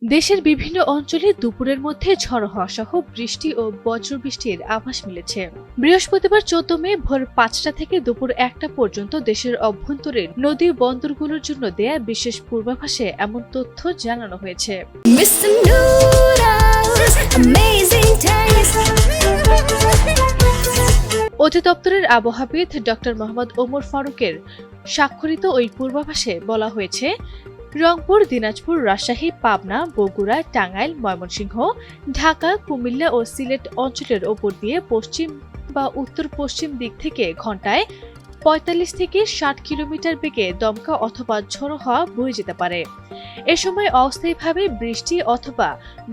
দেশের বিভিন্ন অঞ্চলে দুপুরের মধ্যে ঝড়ো হওয়া সহ বৃষ্টি ও বজ্রবৃষ্টির আভাস মিলেছে। বৃহস্পতিবার ১৪ মে ভোর ৫টা থেকে দুপুর ১টা পর্যন্ত দেশের অভ্যন্তরীণ নদী বন্দরগুলোর জন্য দেয়া বিশেষ পূর্বাভাসে এমন তথ্য জানানো হয়েছে। অধিদপ্তরের আবহাওয়াবিদ ডক্টর মোহাম্মদ ওমর ফারুকের স্বাক্ষরিত ওই পূর্বাভাসে বলা হয়েছে, রংপুর, দিনাজপুর, রাজশাহী, পাবনা, বগুড়া, টাঙ্গাইল, ময়মনসিংহ, ঢাকা, কুমিল্লা ও সিলেট অঞ্চলের ওপর দিয়ে পশ্চিম বা উত্তর পশ্চিম দিক থেকে ঘন্টায় ৪৫ থেকে ৬০ কিলোমিটার বেগে দমকা অথবা ঝোড়ো হাওয়া বয়ে যেতে পারে। এ সময় অস্থায়ীভাবে বৃষ্টি অথবা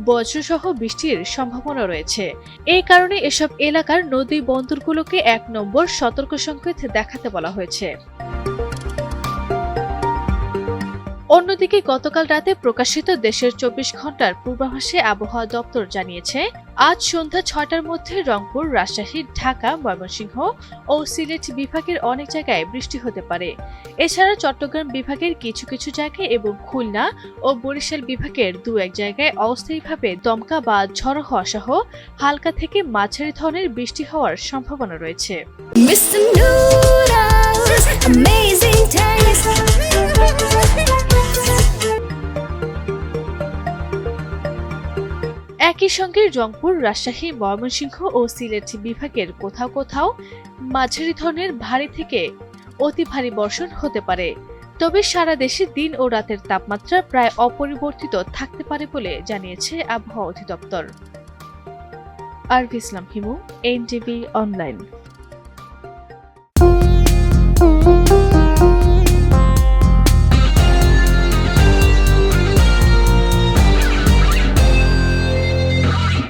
বজ্রসহ বৃষ্টির সম্ভাবনা রয়েছে। এই কারণে এসব এলাকার নদী বন্দরগুলোকে ১ নম্বর সতর্ক সংকেত দেখাতে বলা হয়েছে। অন্যদিকে গতকাল রাতে প্রকাশিত দেশের ২৪ ঘন্টার পূর্বাভাসে আবহাওয়া দপ্তর জানিয়েছে, আজ সন্ধ্যা ৬টার মধ্যে রংপুর, রাজশাহী, ঢাকা, ময়মনসিংহ ও সিলেট বিভাগের অনেক জায়গায় বৃষ্টি হতে পারে। এছাড়া চট্টগ্রাম বিভাগের কিছু কিছু জায়গায় এবং খুলনা ও বরিশাল বিভাগের ২-১ জায়গায় অস্থায়ীভাবে দমকা বা ঝড়ো হওয়া সহ হালকা থেকে মাঝারি ধরনের বৃষ্টি হওয়ার সম্ভাবনা রয়েছে। একই সঙ্গে রংপুর, রাজশাহী, ময়মনসিংহ ও সিলেট বিভাগের কোথাও কোথাও মাঝারি ধরনের ভারী থেকে অতি ভারী বর্ষণ হতে পারে। তবে সারা দেশে দিন ও রাতের তাপমাত্রা প্রায় অপরিবর্তিত থাকতে পারে বলে জানিয়েছে আবহাওয়া অধিদপ্তর। আরভি ইসলাম হিমু, এনটিভি অনলাইন।